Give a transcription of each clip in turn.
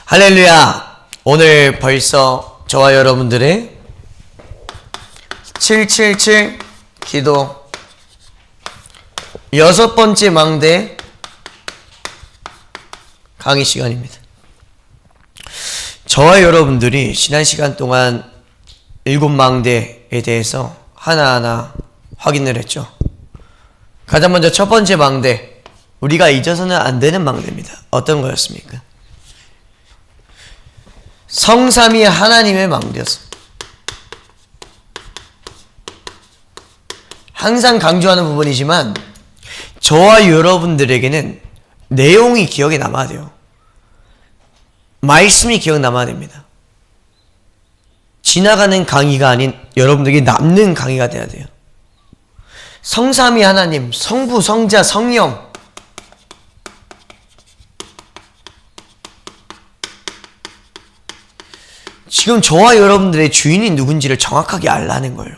할렐루야! 오늘 벌써 저와 여러분들의 777 기도 6번째 망대 강의 시간입니다. 저와 여러분들이 지난 시간 동안 7망대에 대해서 하나하나 확인을 했죠. 가장 먼저 첫 번째 망대, 우리가 잊어서는 안 되는 망대입니다. 어떤 거였습니까? 성삼위 하나님의 망대였습니다. 항상 강조하는 부분이지만 저와 여러분들에게는 내용이 기억에 남아야 돼요. 말씀이 기억에 남아야 됩니다. 지나가는 강의가 아닌 여러분들에게 남는 강의가 돼야 돼요. 성삼위 하나님, 성부, 성자, 성령, 지금 저와 여러분들의 주인이 누군지를 정확하게 알라는 거예요.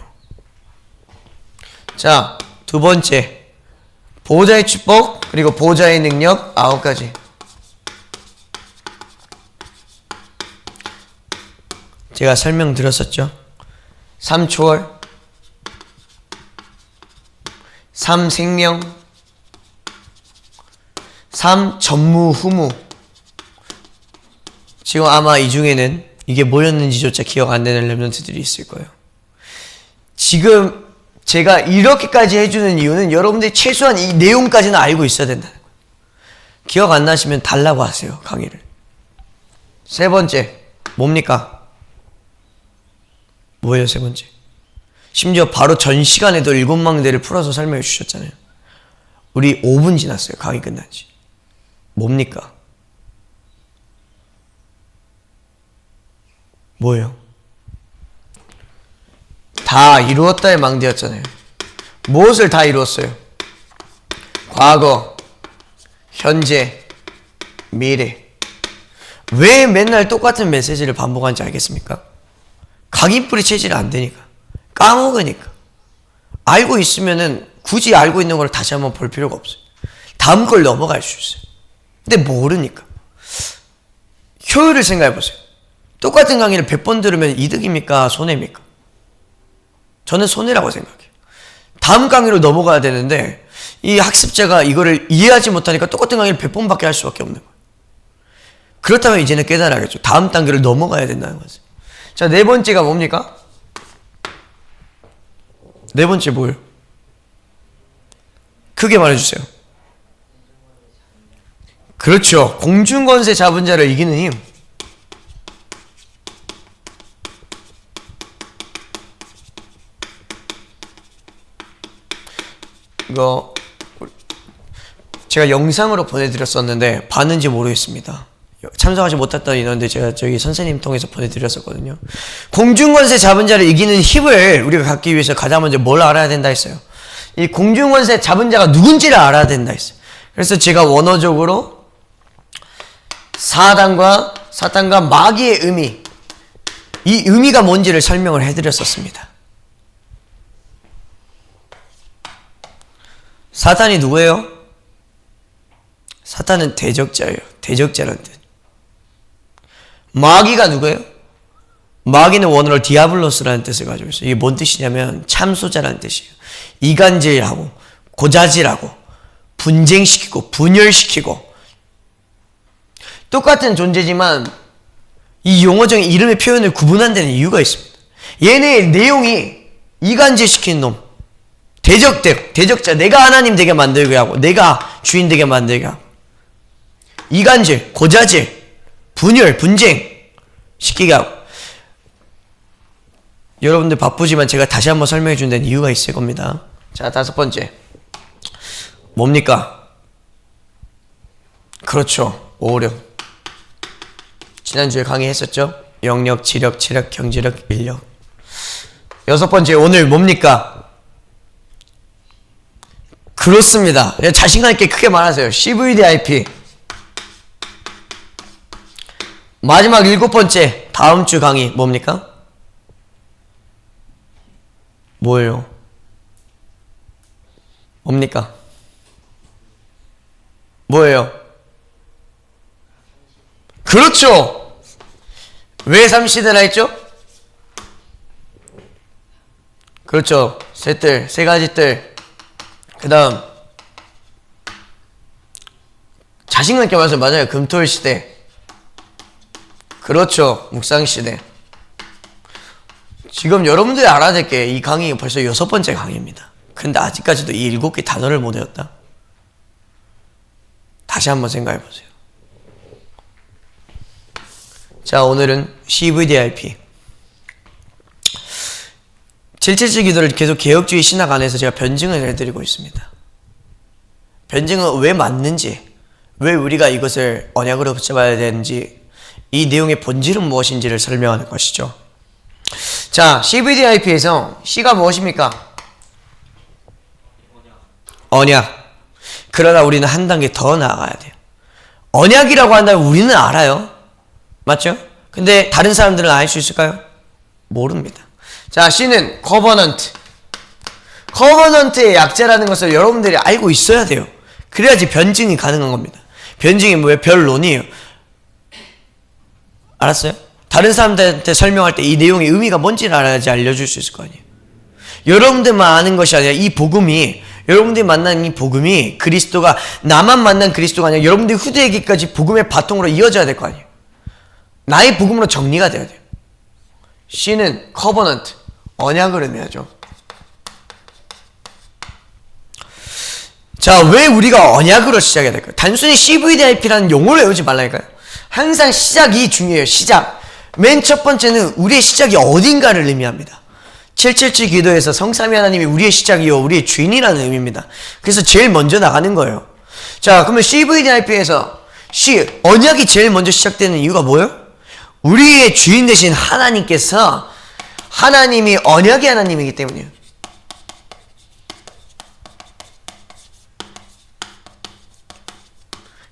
자, 두 번째, 보호자의 축복 그리고 보호자의 능력 9가지. 제가 설명드렸었죠. 3초월, 3생명, 3전무후무. 지금 아마 이 중에는 이게 뭐였는지조차 기억 안 나는 렘넌트들이 있을 거예요. 지금 제가 이렇게까지 해주는 이유는 여러분들이 최소한 이 내용까지는 알고 있어야 된다는 거예요. 기억 안 나시면 달라고 하세요, 강의를. 세 번째, 뭡니까? 뭐예요, 세 번째? 심지어 바로 전 시간에도 7망대를 풀어서 설명해 주셨잖아요. 우리 5분 지났어요, 강의 끝난 지. 뭡니까? 뭐예요? 다 이루었다의 망대였잖아요. 무엇을 다 이루었어요? 과거, 현재, 미래. 왜 맨날 똑같은 메시지를 반복하는지 알겠습니까? 각인뿌리 체질이 안 되니까. 까먹으니까. 알고 있으면은 굳이 알고 있는 걸 다시 한번 볼 필요가 없어요. 다음 걸 넘어갈 수 있어요. 근데 모르니까. 효율을 생각해 보세요. 똑같은 강의를 100번 들으면 이득입니까? 손해입니까? 저는 손해라고 생각해요. 다음 강의로 넘어가야 되는데 이 학습자가 이거를 이해하지 못하니까 똑같은 강의를 100번밖에 할 수밖에 없는 거예요. 그렇다면 이제는 깨달아야겠죠. 다음 단계를 넘어가야 된다는 거죠. 자, 네 번째가 뭡니까? 네 번째 뭐예요? 크게 말해주세요. 그렇죠. 공중권세 잡은 자를 이기는 힘. 이거 제가 영상으로 보내드렸었는데 봤는지 모르겠습니다. 참석하지 못했던 인원들 제가 저기 선생님 통해서 보내드렸었거든요. 공중권세 잡은 자를 이기는 힘을 우리가 갖기 위해서 가장 먼저 뭘 알아야 된다 했어요? 이 공중권세 잡은 자가 누군지를 알아야 된다 했어요. 그래서 제가 원어적으로 사탄과 마귀의 의미, 이 의미가 뭔지를 설명을 해드렸었습니다. 사탄이 누구예요? 사탄은 대적자예요. 대적자라는 뜻. 마귀가 누구예요? 마귀는 원어로 디아블로스라는 뜻을 가지고 있어요. 이게 뭔 뜻이냐면 참소자라는 뜻이에요. 이간질하고 고자질하고 분쟁시키고 분열시키고. 똑같은 존재지만 이 용어적인 이름의 표현을 구분한다는 이유가 있습니다. 얘네의 내용이 이간질시키는 놈, 대적자, 내가 하나님 되게 만들게 하고 내가 주인 되게 만들게 하고, 이간질, 고자질, 분열, 분쟁 시키게 하고. 여러분들 바쁘지만 제가 다시 한번 설명해 준다는 이유가 있을 겁니다. 자, 다섯 번째 뭡니까? 그렇죠, 오력. 지난주에 강의했었죠. 영력, 지력, 체력, 경제력, 인력. 여섯 번째 오늘 뭡니까? 그렇습니다. 자신감 있게 크게 말하세요. CVDIP. 마지막 7번째, 다음 주 강의 뭡니까? 뭐예요? 뭡니까? 뭐예요? 그렇죠. 왜 삼시대라 했죠? 그렇죠. 셋들, 세 가지 뜰. 그 다음 자신감 있게 말해서 맞아요. 금토일 시대. 그렇죠. 묵상 시대. 지금 여러분들이 알아야 될 게 이 강의가 벌써 6번째 강의입니다. 근데 아직까지도 이 7개 단어를 못 외웠다? 다시 한번 생각해 보세요. 자, 오늘은 CVDIP 777 기도를 계속 개혁주의 신학 안에서 제가 변증을 해드리고 있습니다. 변증은 왜 맞는지, 왜 우리가 이것을 언약으로 붙잡아야 되는지, 이 내용의 본질은 무엇인지를 설명하는 것이죠. 자, CVDIP에서 C가 무엇입니까? 언약. 그러나 우리는 한 단계 더 나아가야 돼요. 언약이라고 한다면 우리는 알아요. 맞죠? 근데 다른 사람들은 알 수 있을까요? 모릅니다. 자, C는 커버넌트. 커버넌트의 약자라는 것을 여러분들이 알고 있어야 돼요. 그래야지 변증이 가능한 겁니다. 변증이 뭐예요? 변론이에요. 알았어요? 다른 사람들한테 설명할 때 이 내용의 의미가 뭔지를 알아야지 알려줄 수 있을 거 아니에요. 여러분들만 아는 것이 아니라 이 복음이, 여러분들이 만난 이 복음이 그리스도가, 나만 만난 그리스도가 아니라 여러분들이 후대에게까지 복음의 바통으로 이어져야 될 거 아니에요. 나의 복음으로 정리가 돼야 돼요. C는 커버넌트, 언약을 의미하죠. 자, 왜 우리가 언약으로 시작해야 될까요? 단순히 CVDIP라는 용어를 외우지 말라니까요. 항상 시작이 중요해요. 시작. 맨 첫 번째는 우리의 시작이 어딘가를 의미합니다. 777 기도에서 성삼위 하나님이 우리의 시작이요 우리의 주인이라는 의미입니다. 그래서 제일 먼저 나가는 거예요. 자, 그러면 CVDIP에서 언약이 제일 먼저 시작되는 이유가 뭐예요? 우리의 주인 되신 하나님께서, 하나님이 언약의 하나님이기 때문이에요.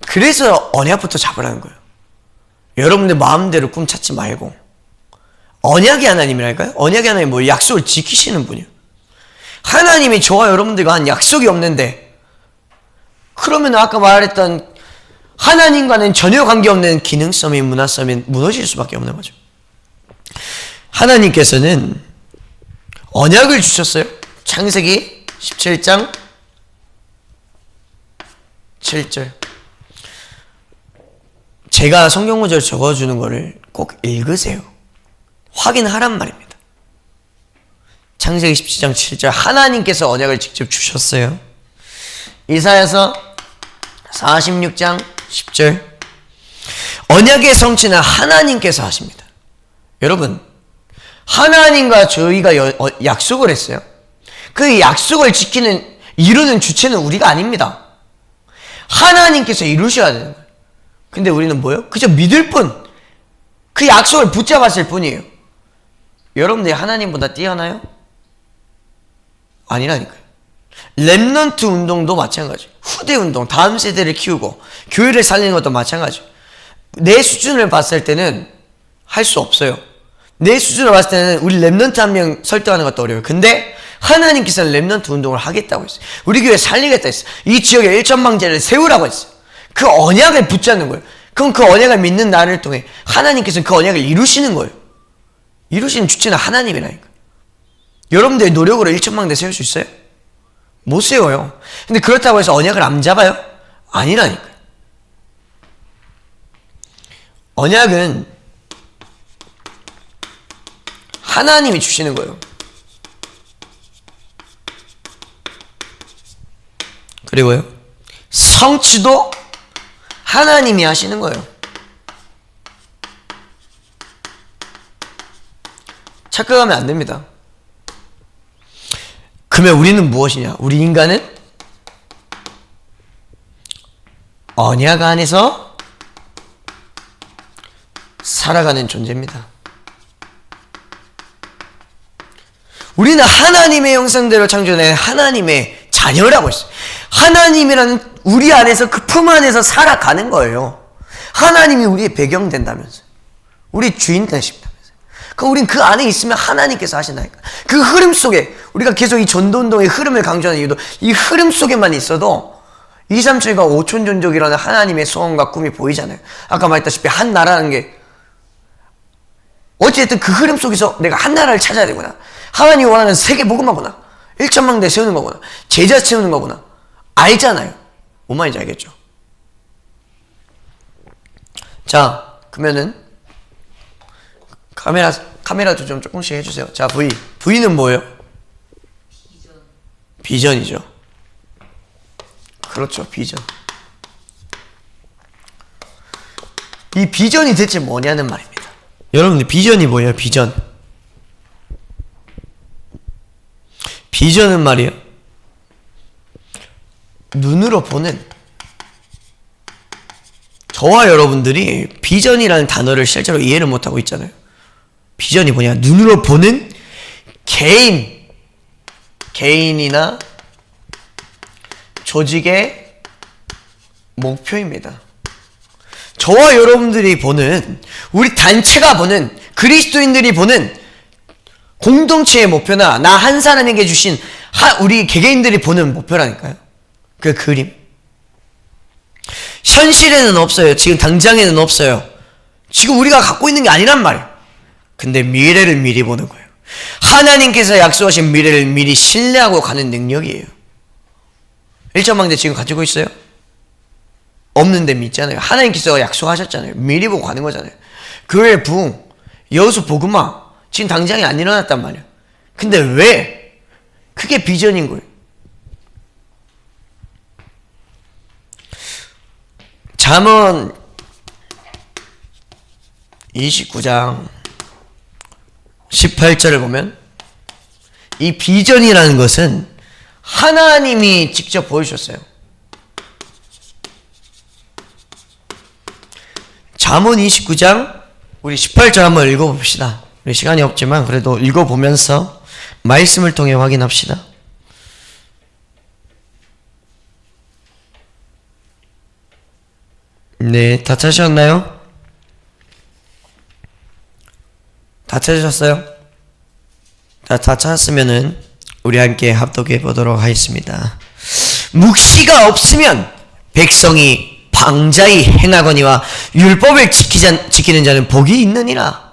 그래서 언약부터 잡으라는 거예요. 여러분들 마음대로 꿈 찾지 말고. 언약의 하나님이랄까요? 언약의 하나님이 뭐예요? 약속을 지키시는 분이에요. 하나님이 저와 여러분들과 한 약속이 없는데, 그러면 아까 말했던 하나님과는 전혀 관계없는 기능성이, 문화성이 무너질 수밖에 없는 거죠. 하나님께서는 언약을 주셨어요. 창세기 17장 7절. 제가 성경 구절 적어주는 거를 꼭 읽으세요. 확인하란 말입니다. 창세기 17장 7절. 하나님께서 언약을 직접 주셨어요. 이사야서 46장 10절. 언약의 성취는 하나님께서 하십니다. 여러분, 하나님과 저희가 약속을 했어요. 그 약속을 이루는 주체는 우리가 아닙니다. 하나님께서 이루셔야 되는 거예요. 근데 우리는 뭐예요? 그저 믿을 뿐. 그 약속을 붙잡았을 뿐이에요. 여러분들이 하나님보다 뛰어나요? 아니라니까요. 렘넌트 운동도 마찬가지. 후대 운동, 다음 세대를 키우고 교회를 살리는 것도 마찬가지. 내 수준을 봤을 때는 할 수 없어요. 내 수준을 봤을 때는 우리 렘넌트 한 명 설득하는 것도 어려워요. 근데 하나님께서는 렘넌트 운동을 하겠다고 했어요. 우리 교회 살리겠다 했어요. 이 지역에 1천망제를 세우라고 했어요. 그 언약을 붙잡는 거예요. 그럼 그 언약을 믿는 나를 통해 하나님께서는 그 언약을 이루시는 거예요. 이루시는 주체는 하나님이라니까. 여러분들의 노력으로 1천망대 세울 수 있어요? 못 세워요. 근데 그렇다고 해서 언약을 안 잡아요? 아니라니까요. 언약은 하나님이 주시는 거예요. 그리고요, 성취도 하나님이 하시는 거예요. 착각하면 안 됩니다. 그러면 우리는 무엇이냐? 우리 인간은 언약 안에서 살아가는 존재입니다. 우리는 하나님의 형상대로 창조된 하나님의 자녀라고 했어요. 하나님이라는 우리 안에서, 그 품 안에서 살아가는 거예요. 하나님이 우리의 배경 된다면서요. 우리 주인 되십니다. 그러니까 우린 그 안에 있으면 하나님께서 하신다니까. 그 흐름 속에, 우리가 계속 이 전도운동의 흐름을 강조하는 이유도 이 흐름 속에만 있어도 2, 3, 7과 5천 종족이라는 하나님의 소원과 꿈이 보이잖아요. 아까 말했다시피 한 나라라는 게 어쨌든 그 흐름 속에서 내가 한 나라를 찾아야 되구나. 하나님이 원하는 세계 복음하구나. 1천망대 세우는 거구나. 제자 세우는 거구나. 알잖아요. 뭔 말인지 알겠죠? 자, 그러면은 카메라도 좀 조금씩 해주세요. 자, V는 뭐예요? 비전이죠. 그렇죠, 비전. 이 비전이 대체 뭐냐는 말입니다. 여러분들 비전이 뭐예요? 비전은 말이에요, 눈으로 보는, 저와 여러분들이 비전이라는 단어를 실제로 이해를 못하고 있잖아요. 비전이 뭐냐? 눈으로 보는 개인이나 조직의 목표입니다. 저와 여러분들이 보는, 우리 단체가 보는, 그리스도인들이 보는 공동체의 목표나 나 한 사람에게 주신 우리 개개인들이 보는 목표라니까요. 그 그림. 현실에는 없어요. 지금 당장에는 없어요. 지금 우리가 갖고 있는 게 아니란 말이에요. 근데 미래를 미리 보는 거예요. 하나님께서 약속하신 미래를 미리 신뢰하고 가는 능력이에요. 1천망대 지금 가지고 있어요? 없는데 믿잖아요. 하나님께서 약속하셨잖아요. 미리 보고 가는 거잖아요. 교회 부흥, 여수 복음화 지금 당장에 안 일어났단 말이에요. 근데 왜? 그게 비전인 거예요. 잠언 29장 18절을 보면 이 비전이라는 것은 하나님이 직접 보여주셨어요. 잠언 29장 우리 18절 한번 읽어봅시다. 우리 시간이 없지만 그래도 읽어보면서 말씀을 통해 확인합시다. 네, 다 찾으셨나요? 다 찾으셨어요? 다 찾았으면은 우리 함께 합독해 보도록 하겠습니다. 묵시가 없으면 백성이 방자히 행하거니와 율법을 지키는 자는 복이 있느니라.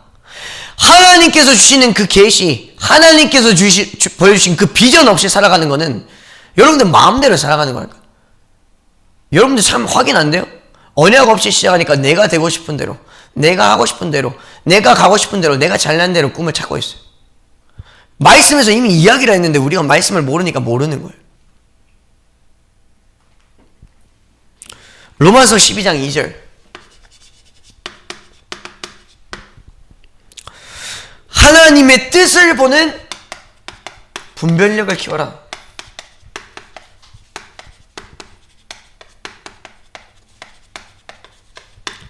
하나님께서 주시는 그 계시, 하나님께서 보여주신 그 비전 없이 살아가는 거는 여러분들 마음대로 살아가는 거니까. 여러분들 참 확인 안 돼요? 언약 없이 시작하니까 내가 되고 싶은 대로, 내가 하고 싶은 대로, 내가 가고 싶은 대로, 내가 잘난 대로 꿈을 찾고 있어요. 말씀에서 이미 이야기를 했는데 우리가 말씀을 모르니까 모르는 거예요. 로마서 12장 2절. 하나님의 뜻을 보는 분별력을 키워라.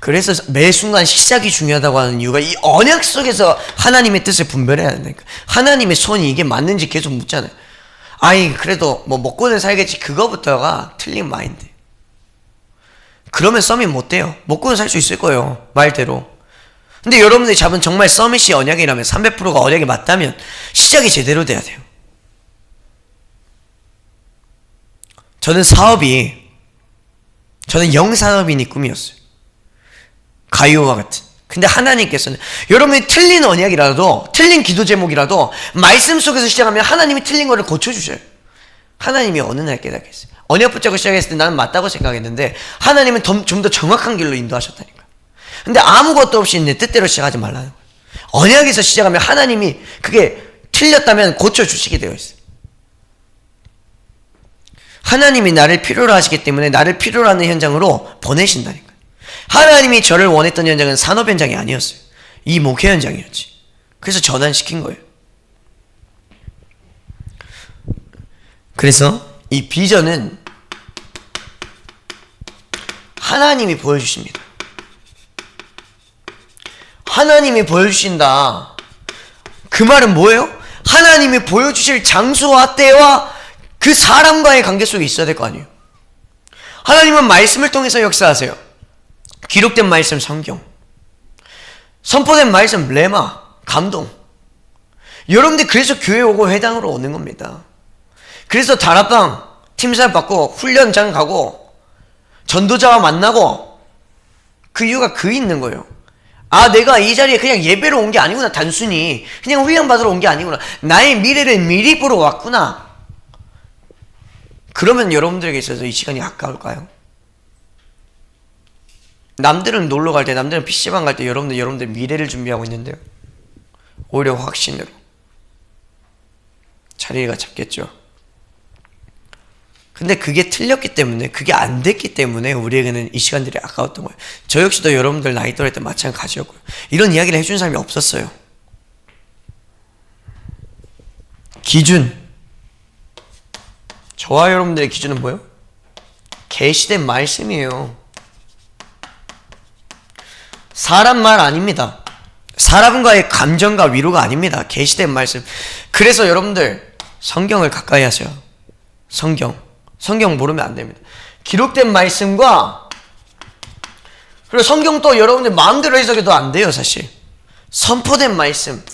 그래서 매 순간 시작이 중요하다고 하는 이유가 이 언약 속에서 하나님의 뜻을 분별해야 된다니까. 하나님의 손이 이게 맞는지 계속 묻잖아요. 아이 그래도 뭐 먹고는 살겠지, 그거부터가 틀린 마인드. 그러면 서밋 못 돼요. 먹고는 살 수 있을 거예요, 말대로. 근데 여러분들이 잡은 정말 서밋이 언약이라면, 300%가 언약이 맞다면 시작이 제대로 돼야 돼요. 저는 영산업인이 꿈이었어요. 가이오와 같은. 근데 하나님께서는 여러분이 틀린 언약이라도, 틀린 기도 제목이라도 말씀 속에서 시작하면 하나님이 틀린 거를 고쳐주셔요. 하나님이 어느 날 깨닫겠어요. 언약 붙잡고 시작했을 때 나는 맞다고 생각했는데 하나님은 좀 더 정확한 길로 인도하셨다니까. 근데 아무것도 없이 내 뜻대로 시작하지 말라는 거예요. 언약에서 시작하면 하나님이 그게 틀렸다면 고쳐주시게 되어 있어요. 하나님이 나를 필요로 하시기 때문에 나를 필요로 하는 현장으로 보내신다니까. 하나님이 저를 원했던 현장은 산업 현장이 아니었어요. 이 목회 현장이었지. 그래서 전환시킨 거예요. 그래서 이 비전은 하나님이 보여주십니다. 하나님이 보여주신다. 그 말은 뭐예요? 하나님이 보여주실 장소와 때와 그 사람과의 관계 속에 있어야 될 거 아니에요. 하나님은 말씀을 통해서 역사하세요. 기록된 말씀 성경, 선포된 말씀 레마, 감동. 여러분들 그래서 교회 오고 회당으로 오는 겁니다. 그래서 다락방 팀살 받고 훈련장 가고 전도자와 만나고, 그 이유가 있는 거예요. 아, 내가 이 자리에 그냥 예배로 온 게 아니구나. 단순히 그냥 훈련 받으러 온 게 아니구나. 나의 미래를 미리 보러 왔구나. 그러면 여러분들에게 있어서 이 시간이 아까울까요? 남들은 놀러 갈 때, 남들은 PC방 갈 때 여러분들 미래를 준비하고 있는데요. 오히려 확신으로 자리가 잡겠죠. 근데 그게 틀렸기 때문에, 그게 안 됐기 때문에 우리에게는 이 시간들이 아까웠던 거예요. 저 역시도 여러분들 나이 또래 때 마찬가지였고요. 이런 이야기를 해준 사람이 없었어요. 기준. 저와 여러분들의 기준은 뭐예요? 계시된 말씀이에요. 사람 말 아닙니다. 사람과의 감정과 위로가 아닙니다. 계시된 말씀. 그래서 여러분들 성경을 가까이 하세요. 성경 모르면 안 됩니다. 기록된 말씀과, 그리고 성경 또 여러분들 마음대로 해석해도 안 돼요. 사실 선포된 말씀.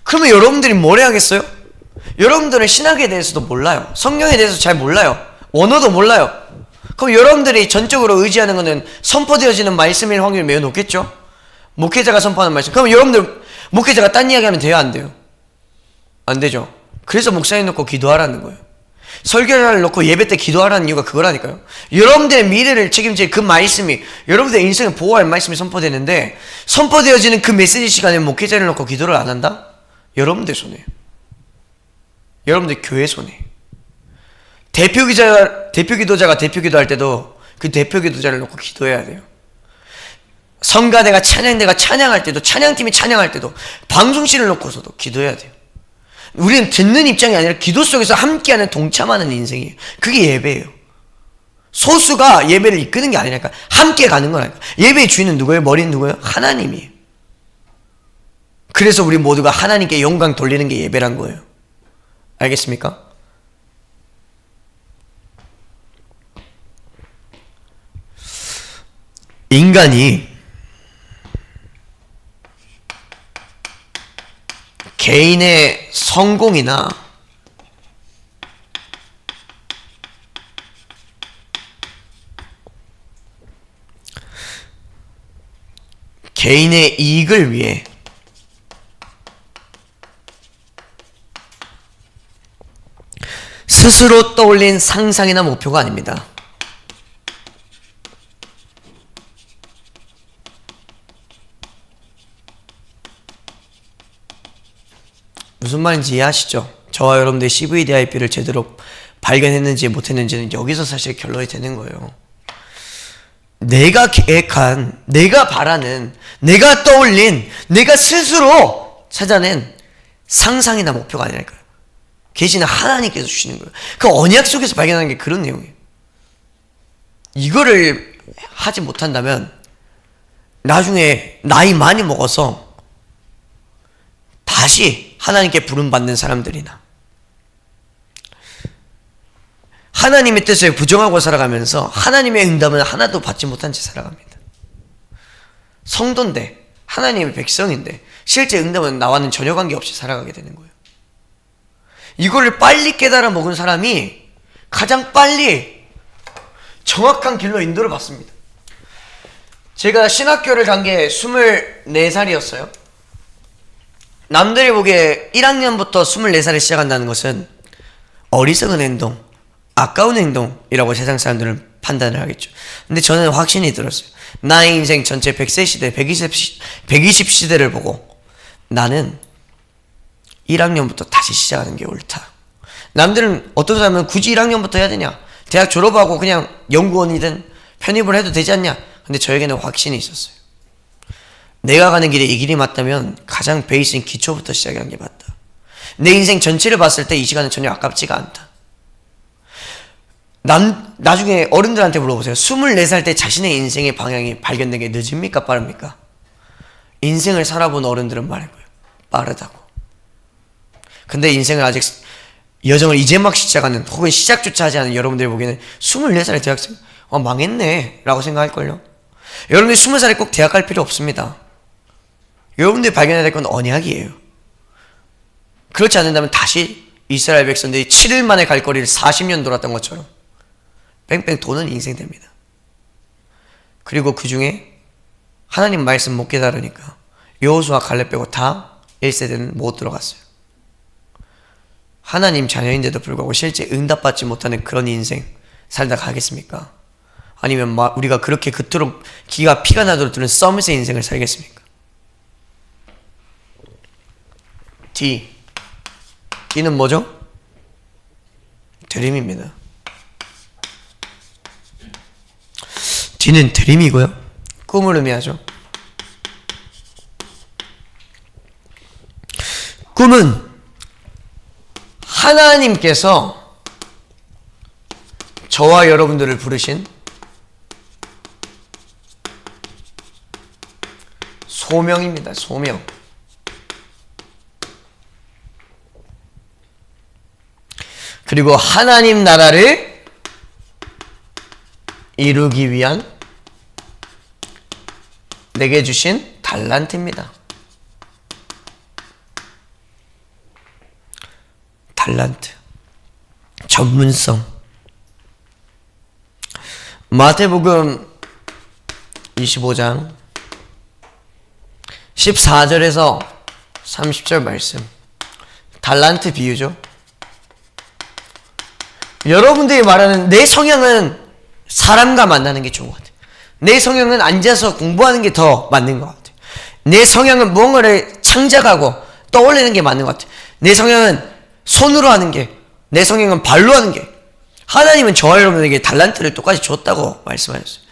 그러면 여러분들이 뭘 해야겠어요? 여러분들은 신학에 대해서도 몰라요. 성경에 대해서 잘 몰라요. 원어도 몰라요. 그럼 여러분들이 전적으로 의지하는 것은 선포되어지는 말씀일 확률이 매우 높겠죠? 목회자가 선포하는 말씀. 그럼 여러분들 목회자가 딴 이야기하면 돼요? 안 돼요? 안 되죠. 그래서 목사님 놓고 기도하라는 거예요. 설교자를 놓고 예배 때 기도하라는 이유가 그거라니까요. 여러분들의 미래를 책임질 그 말씀이, 여러분들의 인생을 보호할 말씀이 선포되는데, 선포되어지는 그 메시지 시간에 목회자를 놓고 기도를 안 한다? 여러분들 손해예요. 여러분들 교회 손해예요. 대표 기도자가 대표 기도할 때도 그 대표 기도자를 놓고 기도해야 돼요. 성가대가 찬양대가 찬양할 때도, 찬양팀이 찬양할 때도, 방송실을 놓고서도 기도해야 돼요. 우리는 듣는 입장이 아니라 기도 속에서 함께하는, 동참하는 인생이에요. 그게 예배예요. 소수가 예배를 이끄는 게 아니라니까. 함께 가는 거라니까. 예배의 주인은 누구예요? 머리는 누구예요? 하나님이에요. 그래서 우리 모두가 하나님께 영광 돌리는 게 예배란 거예요. 알겠습니까? 인간이 개인의 성공이나 개인의 이익을 위해 스스로 떠올린 상상이나 목표가 아닙니다. 무슨 말인지 이해하시죠? 저와 여러분들이 CVDIP를 제대로 발견했는지 못했는지는 여기서 사실 결론이 되는 거예요. 내가 계획한, 내가 바라는, 내가 떠올린, 내가 스스로 찾아낸 상상이나 목표가 아니랄까요. 계시는 하나님께서 주시는 거예요. 그 언약 속에서 발견하는 게 그런 내용이에요. 이거를 하지 못한다면 나중에 나이 많이 먹어서 다시 하나님께 부름받는 사람들이나 하나님의 뜻을 부정하고 살아가면서 하나님의 응답은 하나도 받지 못한 채 살아갑니다. 성도인데, 하나님의 백성인데 실제 응답은 나와는 전혀 관계없이 살아가게 되는 거예요. 이거를 빨리 깨달아 먹은 사람이 가장 빨리 정확한 길로 인도를 받습니다. 제가 신학교를 간 게 24살이었어요. 남들이 보기에 1학년부터 24살에 시작한다는 것은 어리석은 행동, 아까운 행동이라고 세상 사람들은 판단을 하겠죠. 근데 저는 확신이 들었어요. 나의 인생 전체 100세 시대, 120 시대를 보고 나는 1학년부터 다시 시작하는 게 옳다. 남들은 어떤 사람은 굳이 1학년부터 해야 되냐? 대학 졸업하고 그냥 연구원이든 편입을 해도 되지 않냐? 근데 저에게는 확신이 있었어요. 내가 가는 길에 이 길이 맞다면 가장 베이스인 기초부터 시작하는 게 맞다. 내 인생 전체를 봤을 때 이 시간은 전혀 아깝지가 않다. 나중에 어른들한테 물어보세요. 24살 때 자신의 인생의 방향이 발견된 게 늦습니까? 빠릅니까? 인생을 살아본 어른들은 말할 거예요. 빠르다고. 근데 인생을 아직 여정을 이제 막 시작하는 혹은 시작조차 하지 않은 여러분들이 보기에는 24살의 대학생 망했네 라고 생각할걸요. 여러분들이 20살에 꼭 대학 갈 필요 없습니다. 여러분들이 발견해야 될 건 언약이에요. 그렇지 않는다면 다시 이스라엘 백성들이 7일 만에 갈 거리를 40년 돌았던 것처럼 뺑뺑 도는 인생 됩니다. 그리고 그 중에 하나님 말씀 못 깨달으니까 여호수아 갈렙 빼고 다 1세대는 못 들어갔어요. 하나님 자녀인데도 불구하고 실제 응답받지 못하는 그런 인생 살다 가겠습니까? 아니면 우리가 그렇게 그토록 피가 나도록 드는 서밋의 인생을 살겠습니까? D는 뭐죠? 드림입니다. D는 드림이고요. 꿈을 의미하죠. 꿈은 하나님께서 저와 여러분들을 부르신 소명입니다. 소명. 그리고 하나님 나라를 이루기 위한 내게 주신 달란트입니다. 달란트. 전문성. 마태복음 25장 14절에서 30절 말씀. 달란트 비유죠. 여러분들이 말하는 내 성향은 사람과 만나는 게 좋은 것 같아요. 내 성향은 앉아서 공부하는 게 더 맞는 것 같아요. 내 성향은 무언가를 창작하고 떠올리는 게 맞는 것 같아요. 내 성향은 손으로 하는 게, 내 성향은 발로 하는 게. 하나님은 저와 여러분에게 달란트를 똑같이 줬다고 말씀하셨어요.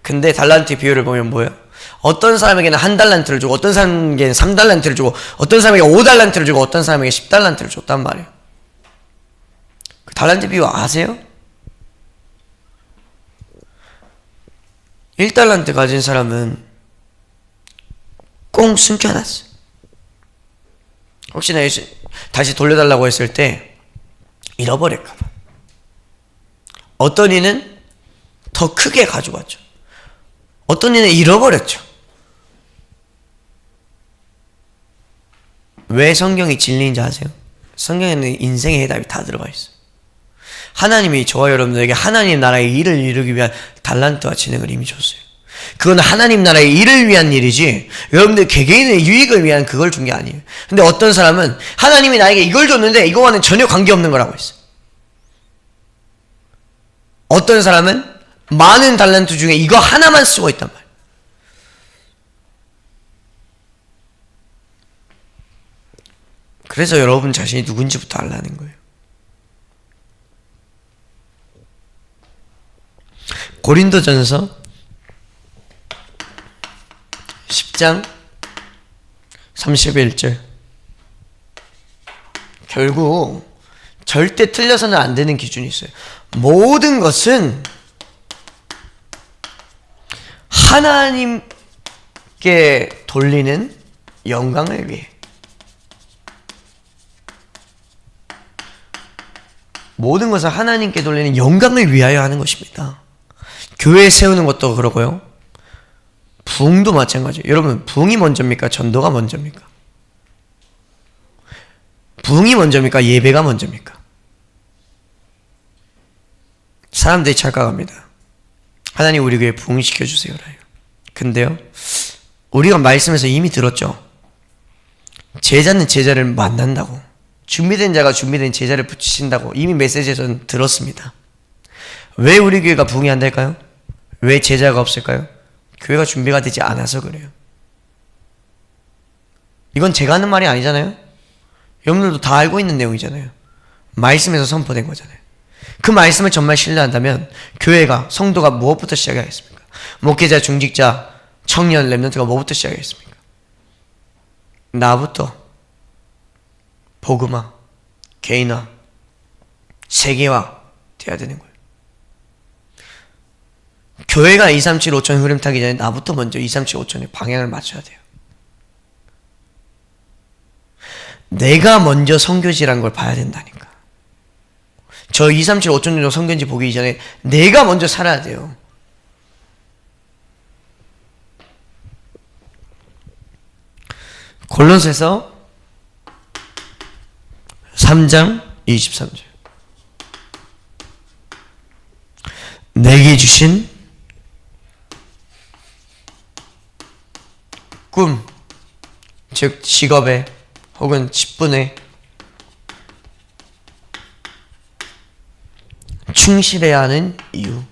근데 달란트 비유를 보면 뭐예요? 어떤 사람에게는 1달란트를 주고, 어떤 사람에게는 3달란트를 주고, 어떤 사람에게 5달란트를 주고, 어떤 사람에게 10달란트를 줬단 말이에요. 그 달란트 비유 아세요? 1달란트 가진 사람은 꽁 숨겨놨어요. 혹시나 다시 돌려달라고 했을 때 잃어버릴까봐. 어떤 이는 더 크게 가져왔죠. 어떤 이는 잃어버렸죠. 왜 성경이 진리인지 아세요? 성경에는 인생의 해답이 다 들어가 있어요. 하나님이 저와 여러분들에게 하나님 나라의 일을 이루기 위한 달란트와 지능을 이미 줬어요. 그건 하나님 나라의 일을 위한 일이지 여러분들 개개인의 유익을 위한 그걸 준 게 아니에요. 근데 어떤 사람은 하나님이 나에게 이걸 줬는데 이거와는 전혀 관계없는 거라고 했어요. 어떤 사람은 많은 달란트 중에 이거 하나만 쓰고 있단 말이에요. 그래서 여러분 자신이 누군지부터 알라는 거예요. 고린도전서 10장 31절. 결국 절대 틀려서는 안 되는 기준이 있어요. 모든 것은 하나님께 돌리는 영광을 위해. 모든 것은 하나님께 돌리는 영광을 위하여 하는 것입니다. 교회 세우는 것도 그러고요. 부흥도 마찬가지예요. 여러분, 부흥이 먼저입니까? 전도가 먼저입니까? 부흥이 먼저입니까? 예배가 먼저입니까? 사람들이 착각합니다. 하나님 우리 교회 부흥시켜주세요. 근데요, 우리가 말씀에서 이미 들었죠. 제자는 제자를 만난다고, 준비된 자가 준비된 제자를 붙이신다고 이미 메시지에서는 들었습니다. 왜 우리 교회가 부흥이 안 될까요? 왜 제자가 없을까요? 교회가 준비가 되지 않아서 그래요. 이건 제가 하는 말이 아니잖아요. 여러분들도 다 알고 있는 내용이잖아요. 말씀에서 선포된 거잖아요. 그 말씀을 정말 신뢰한다면 교회가, 성도가 무엇부터 시작하겠습니까? 목회자, 중직자, 청년, 랩런트가 뭐부터 시작하겠습니까? 나부터 복음화, 개인화, 세계화 돼야 되는 거예요. 교회가 237, 5천 흐름 타기 전에 나부터 먼저 237, 5천의 방향을 맞춰야 돼요. 내가 먼저 선교지란 걸 봐야 된다니까. 저 237, 5천 정도 선교지 보기 이전에 내가 먼저 살아야 돼요. 골로새서 3장 23절. 내게 주신 즉 직업에 혹은 직분에 충실해야 하는 이유.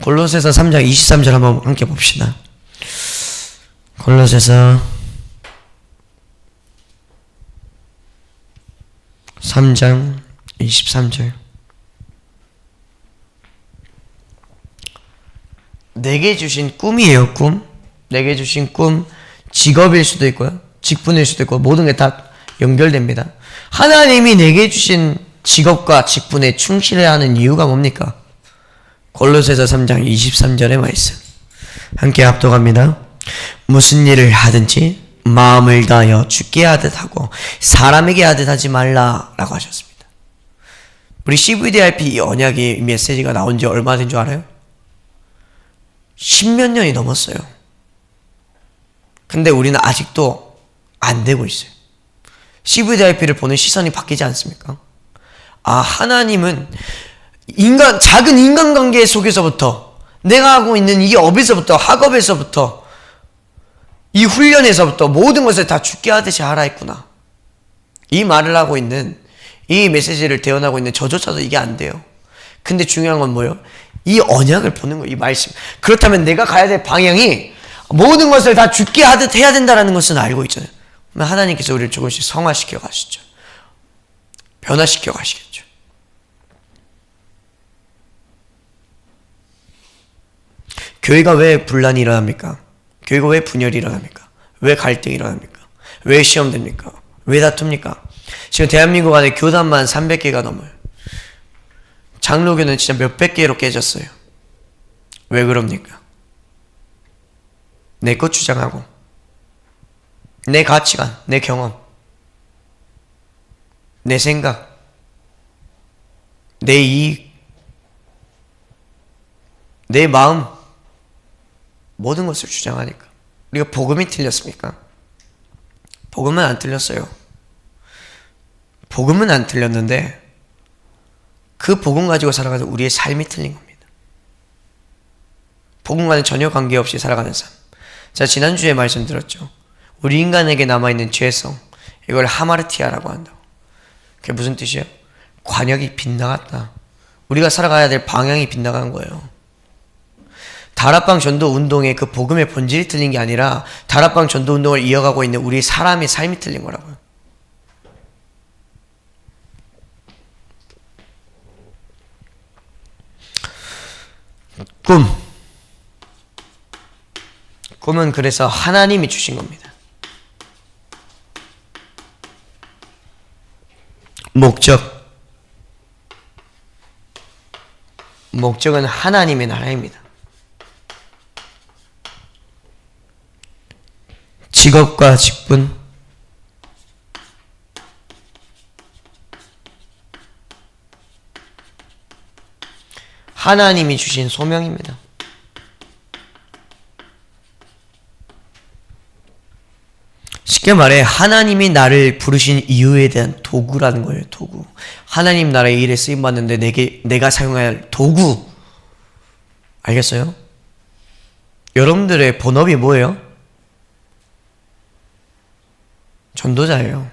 골로새서 3장 23절 한번 함께 봅시다. 골로새서 3장 23절. 내게 주신 꿈이에요. 꿈. 내게 주신 꿈, 직업일 수도 있고요, 직분일 수도 있고, 모든 게 다 연결됩니다. 하나님이 내게 주신 직업과 직분에 충실해야 하는 이유가 뭡니까? 골로새서 3장 23절의 말씀 함께 합독합니다. 무슨 일을 하든지 마음을 다하여 주께 하듯 하고 사람에게 하듯 하지 말라 라고 하셨습니다. 우리 CVDIP 이 언약의 메시지가 나온 지 얼마 된 줄 알아요? 10몇 년이 넘었어요. 근데 우리는 아직도 안 되고 있어요. CVDIP를 보는 시선이 바뀌지 않습니까? 아, 하나님은 작은 인간관계 속에서부터, 내가 하고 있는 이 업에서부터, 학업에서부터, 이 훈련에서부터 모든 것을 다 주께 하듯이 하라 했구나. 이 말을 하고 있는, 이 메시지를 대언하고 있는 저조차도 이게 안 돼요. 근데 중요한 건 뭐예요? 이 언약을 보는 거예요. 이 말씀. 그렇다면 내가 가야 될 방향이 모든 것을 다 주께 하듯 해야 된다는 것은 알고 있잖아요. 그러면 하나님께서 우리를 조금씩 성화시켜 가시죠. 변화시켜 가시겠죠. 교회가 왜 분란이 일어납니까? 교회가 왜 분열이 일어납니까? 왜 갈등이 일어납니까? 왜 시험됩니까? 왜 다툽니까? 지금 대한민국 안에 교단만 300개가 넘어요. 장로교는 진짜 몇백 개로 깨졌어요. 왜 그럽니까? 내 것 주장하고, 내 가치관, 내 경험, 내 생각, 내 이익, 내 마음, 모든 것을 주장하니까. 우리가 복음이 틀렸습니까? 복음은 안 틀렸어요. 복음은 안 틀렸는데 그 복음 가지고 살아가는 우리의 삶이 틀린 겁니다. 복음과는 전혀 관계없이 살아가는 삶. 자, 지난주에 말씀드렸죠. 우리 인간에게 남아있는 죄성, 이걸 하마르티아라고 한다고. 그게 무슨 뜻이에요? 관역이 빗나갔다. 우리가 살아가야 될 방향이 빗나간 거예요. 다락방 전도 운동의 그 복음의 본질이 틀린 게 아니라 다락방 전도 운동을 이어가고 있는 우리 사람의 삶이 틀린 거라고요. 꿈은 그래서 하나님이 주신 겁니다. 목적은 하나님의 나라입니다. 직업과 직분, 하나님이 주신 소명입니다. 쉽게 말해 하나님이 나를 부르신 이유에 대한 도구라는 거예요. 도구. 하나님 나라의 일에 쓰임받는데 내가 사용해야 할 도구. 알겠어요? 여러분들의 본업이 뭐예요? 전도자예요.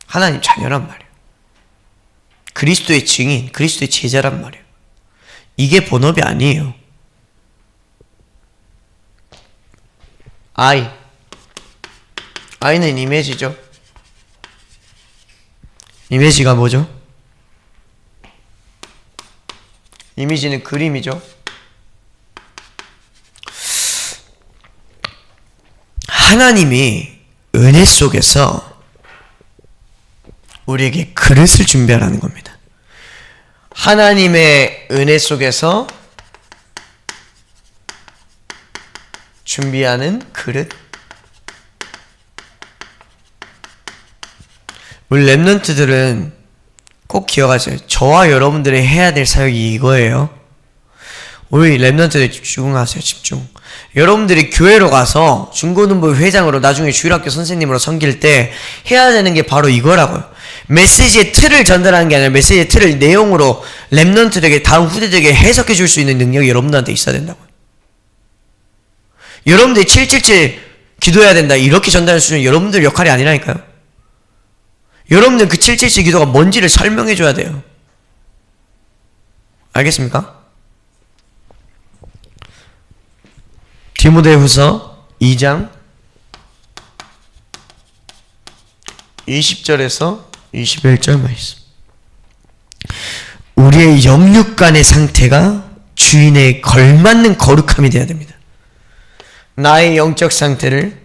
하나님 자녀란 말이에요. 그리스도의 증인, 그리스도의 제자란 말이에요. 이게 본업이 아니에요. 아이는 이미지죠. 이미지가 뭐죠? 이미지는 그림이죠. 하나님이 은혜 속에서 우리에게 그릇을 준비하라는 겁니다. 하나님의 은혜 속에서 준비하는 그릇. 우리 랩런트들은 꼭 기억하세요. 저와 여러분들이 해야 될 사역이 이거예요. 우리 랩런트들 집중하세요. 집중. 여러분들이 교회로 가서 중고등부 회장으로 나중에 주일학교 선생님으로 섬길 때 해야 되는 게 바로 이거라고요. 메시지의 틀을 전달하는 게 아니라 메시지의 틀을 내용으로 렘넌트들에게, 다음 후대들에게 해석해 줄 수 있는 능력이 여러분들한테 있어야 된다고요. 여러분들이 777 기도해야 된다 이렇게 전달할 수 있는 여러분들 역할이 아니라니까요. 여러분들 그 777 기도가 뭔지를 설명해 줘야 돼요. 알겠습니까? 디모데후서 2장 20절에서 21절 말씀. 우리의 영육간의 상태가 주인에 걸맞는 거룩함이 되어야 됩니다. 나의 영적 상태를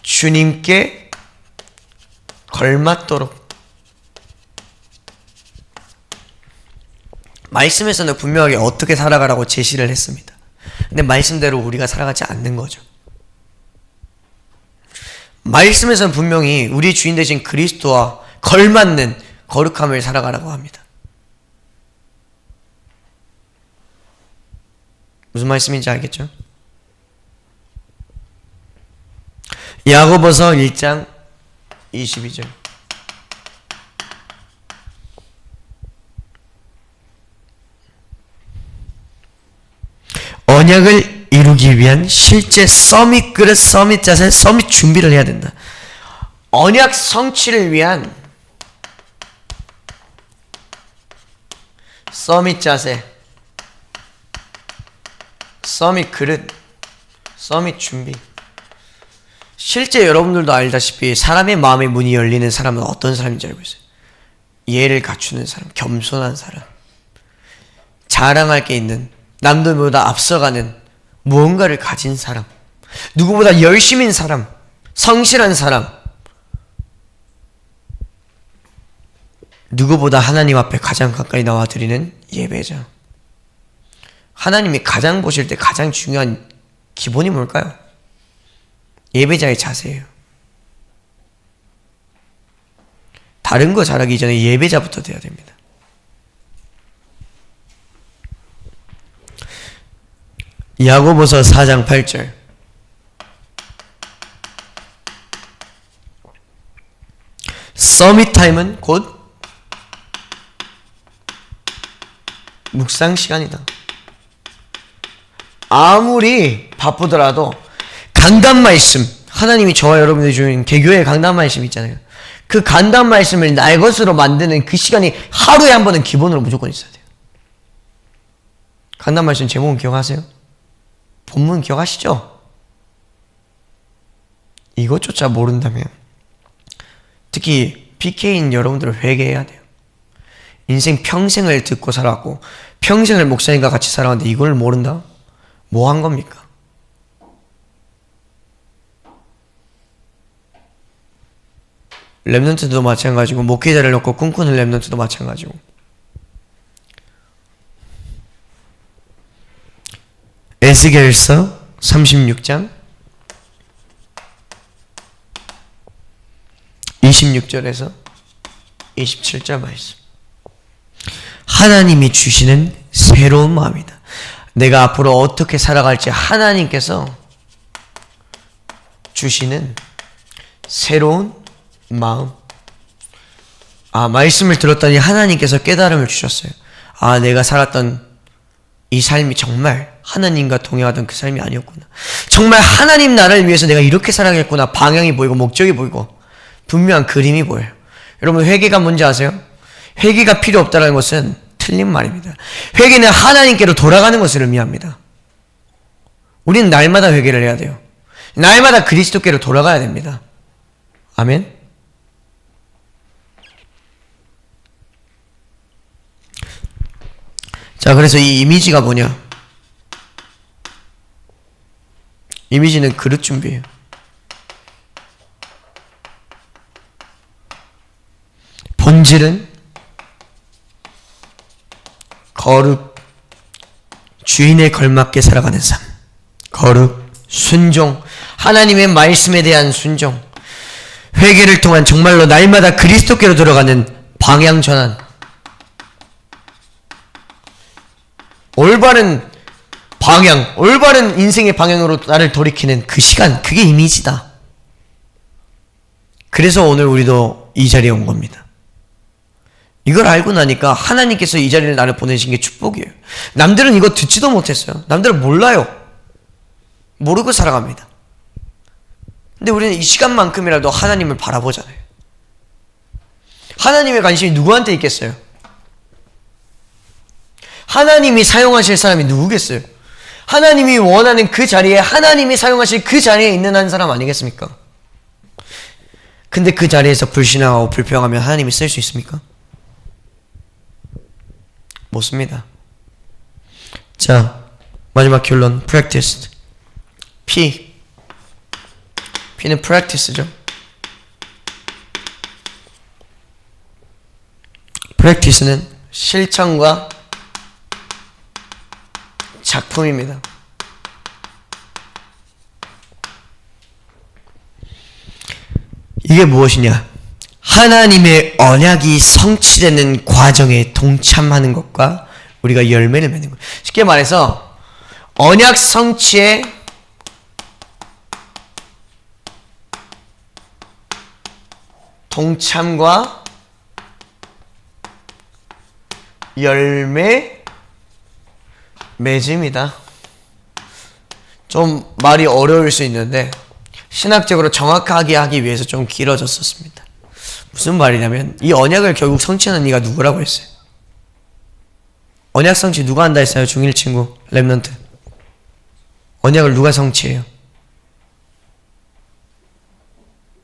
주님께 걸맞도록. 말씀에서는 분명하게 어떻게 살아가라고 제시를 했습니다. 근데 말씀대로 우리가 살아가지 않는 거죠. 말씀에서는 분명히 우리 주인 되신 그리스도와 걸맞는 거룩함을 살아가라고 합니다. 무슨 말씀인지 알겠죠? 야고보서 1장 22절. 언약을 이루기 위한 실제 서밋 그릇, 서밋 자세, 서밋 준비를 해야 된다. 언약 성취를 위한 서밋 자세, 서밋 그릇, 서밋 준비. 실제 여러분들도 알다시피 사람의 마음의 문이 열리는 사람은 어떤 사람인지 알고 있어요. 예를 갖추는 사람, 겸손한 사람, 자랑할 게 있는, 남들보다 앞서가는 무언가를 가진 사람, 누구보다 열심인 사람, 성실한 사람, 누구보다 하나님 앞에 가장 가까이 나와 드리는 예배자. 하나님이 가장 보실 때 가장 중요한 기본이 뭘까요? 예배자의 자세예요. 다른 거 잘하기 전에 예배자부터 돼야 됩니다. 야고보서 4장 8절. 서밋 타임은 곧 묵상 시간이다. 아무리 바쁘더라도 강단 말씀, 하나님이 저와 여러분들 주신 개교의 강단 말씀 있잖아요. 그 강단 말씀을 날 것으로 만드는 그 시간이 하루에 한 번은 기본으로 무조건 있어야 돼요. 강단 말씀 제목은 기억하세요? 본문 기억하시죠? 이것조차 모른다면 특히 PK인 여러분들은 회개해야 돼요. 인생 평생을 듣고 살았고 평생을 목사님과 같이 살아왔는데 이걸 모른다? 뭐 한 겁니까? 렘넌트도 마찬가지고 목회자를 놓고 꿈꾸는 렘넌트도 마찬가지고. 에스겔서 36장 26절에서 27절 말씀. 하나님이 주시는 새로운 마음이다. 내가 앞으로 어떻게 살아갈지 하나님께서 주시는 새로운 마음. 말씀을 들었더니 하나님께서 깨달음을 주셨어요. 내가 살았던 이 삶이 정말 하나님과 동행하던 그 삶이 아니었구나. 정말 하나님 나라를 위해서 내가 이렇게 살아야겠구나. 방향이 보이고 목적이 보이고 분명한 그림이 보여요. 여러분 회개가 뭔지 아세요? 회개가 필요 없다는 것은 틀린 말입니다. 회개는 하나님께로 돌아가는 것을 의미합니다. 우리는 날마다 회개를 해야 돼요. 날마다 그리스도께로 돌아가야 됩니다. 아멘. 자, 그래서 이 이미지가 뭐냐? 이미지는 그릇 준비예요. 본질은 거룩, 주인에 걸맞게 살아가는 삶. 거룩, 순종, 하나님의 말씀에 대한 순종. 회개를 통한 정말로 날마다 그리스도께로 들어가는 방향 전환. 올바른 방향, 올바른 인생의 방향으로 나를 돌이키는 그 시간, 그게 이미지다. 그래서 오늘 우리도 이 자리에 온 겁니다. 이걸 알고 나니까 하나님께서 이 자리를 나를 보내신 게 축복이에요. 남들은 이거 듣지도 못했어요. 남들은 몰라요. 모르고 살아갑니다. 근데 우리는 이 시간만큼이라도 하나님을 바라보잖아요. 하나님의 관심이 누구한테 있겠어요? 하나님이 사용하실 사람이 누구겠어요? 하나님이 원하는 그 자리에, 하나님이 사용하실 그 자리에 있는 한 사람 아니겠습니까? 근데 그 자리에서 불신하고 불평하면 하나님이 쓸 수 있습니까? 못 씁니다. 자, 마지막 결론. practiced. P는 practice죠. practice는 실천과 작품입니다. 이게 무엇이냐? 하나님의 언약이 성취되는 과정에 동참하는 것과 우리가 열매를 맺는 것. 쉽게 말해서 언약 성취에 동참과 열매 맺음이다. 좀 말이 어려울 수 있는데 신학적으로 정확하게 하기 위해서 좀 길어졌었습니다. 무슨 말이냐면 이 언약을 결국 성취하는 이가 누구라고 했어요? 언약 성취 누가 한다 했어요? 중1 친구 랩넌트. 언약을 누가 성취해요?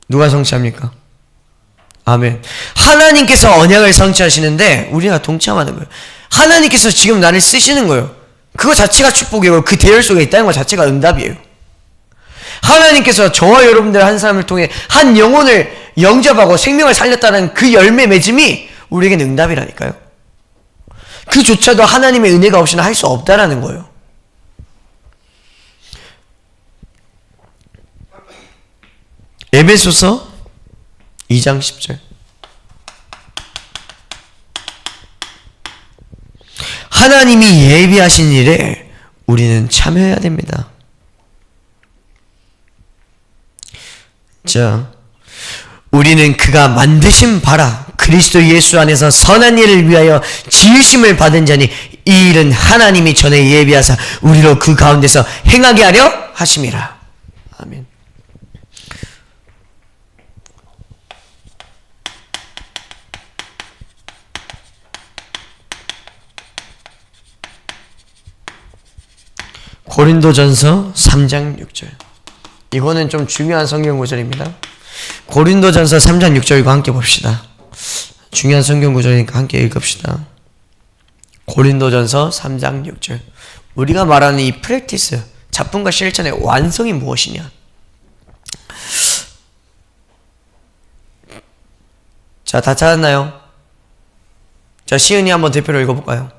누가 성취합니까? 아멘. 하나님께서 언약을 성취하시는데 우리가 동참하는 거예요. 하나님께서 지금 나를 쓰시는 거예요. 그거 자체가 축복이고 그 대열 속에 있다는 것 자체가 응답이에요. 하나님께서 저와 여러분들 한 사람을 통해 한 영혼을 영접하고 생명을 살렸다는 그 열매 맺음이 우리에게는 응답이라니까요. 그조차도 하나님의 은혜가 없이는 할 수 없다라는 거예요. 에베소서 2장 10절. 하나님이 예비하신 일에 우리는 참여해야 됩니다. 자, 우리는 그가 만드신 바라 그리스도 예수 안에서 선한 일을 위하여 지으심을 받은 자니 이 일은 하나님이 전에 예비하사 우리로 그 가운데서 행하게 하려 하심이라. 아멘. 고린도전서 3장 6절. 이거는 좀 중요한 성경 구절입니다. 고린도전서 3장 6절 이거 함께 봅시다. 중요한 성경 구절이니까 함께 읽읍시다. 고린도전서 3장 6절. 우리가 말하는 이 프랙티스, 작품과 실천의 완성이 무엇이냐? 자, 다 찾았나요? 자, 시은이 한번 대표로 읽어볼까요?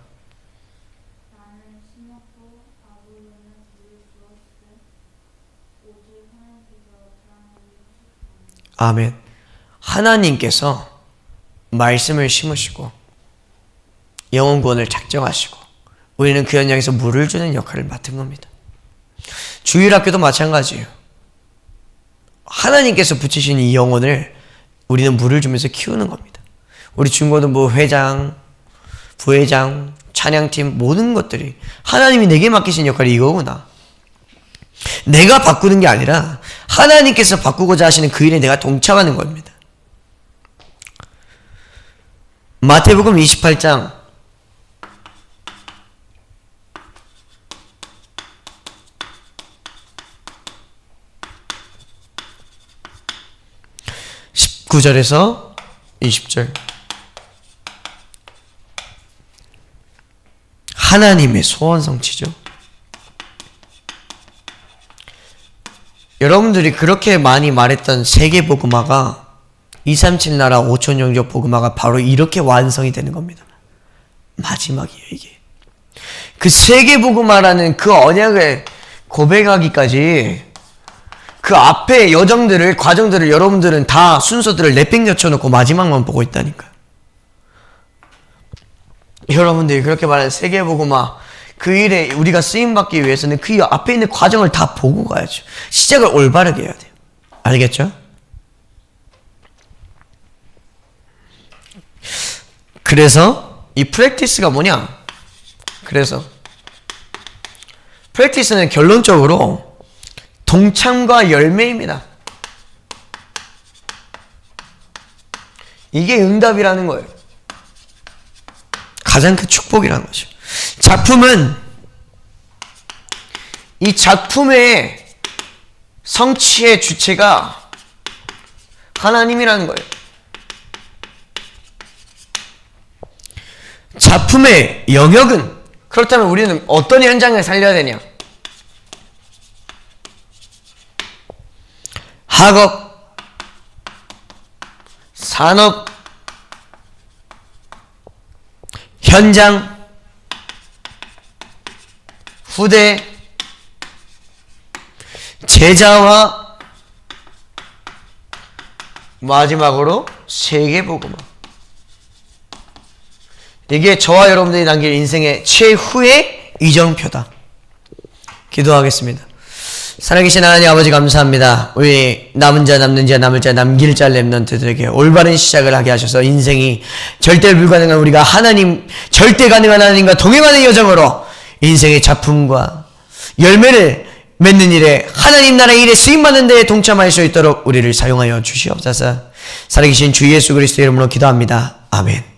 아멘. 하나님께서 말씀을 심으시고 영혼 구원을 작정하시고 우리는 그 현장에서 물을 주는 역할을 맡은 겁니다. 주일학교도 마찬가지예요. 하나님께서 붙이신 이 영혼을 우리는 물을 주면서 키우는 겁니다. 우리 중고등부 회장, 부회장, 찬양팀 모든 것들이 하나님이 내게 맡기신 역할이 이거구나. 내가 바꾸는 게 아니라 하나님께서 바꾸고자 하시는 그 일에 내가 동참하는 겁니다. 마태복음 28장 19절에서 20절. 하나님의 소원 성취죠. 여러분들이 그렇게 많이 말했던 세계복음화가 237 나라 5천 영적 복음화가 바로 이렇게 완성이 되는 겁니다. 마지막이에요, 이게. 그 세계복음화라는 그 언약을 고백하기까지 그 앞에 여정들을, 과정들을 여러분들은 다 순서들을 내팽겨 놓고 마지막만 보고 있다니까요. 여러분들이 그렇게 말하는 세계복음화, 그 일에 우리가 쓰임받기 위해서는 그 앞에 있는 과정을 다 보고 가야죠. 시작을 올바르게 해야 돼요. 알겠죠? 그래서 이 프랙티스가 뭐냐? 그래서 프랙티스는 결론적으로 동참과 열매입니다. 이게 응답이라는 거예요. 가장 큰 축복이라는 거죠. 작품은 이 작품의 성취의 주체가 하나님이라는 거예요. 작품의 영역은, 그렇다면 우리는 어떤 현장을 살려야 되냐? 학업, 산업, 현장, 후대, 제자와 마지막으로 세계복음화. 이게 저와 여러분들이 남길 인생의 최후의 이정표다. 기도하겠습니다. 살아계신 하나님 아버지 감사합니다. 우리 남은 자 남는 자 남을 자 남길 자 렘넌트들에게 올바른 시작을 하게 하셔서 인생이 절대 불가능한 우리가 하나님, 절대 가능한 하나님과 동행하는 여정으로 인생의 작품과 열매를 맺는 일에, 하나님 나라의 일에 쓰임받는 데에 동참할 수 있도록 우리를 사용하여 주시옵소서. 살아계신 주 예수 그리스도의 이름으로 기도합니다. 아멘.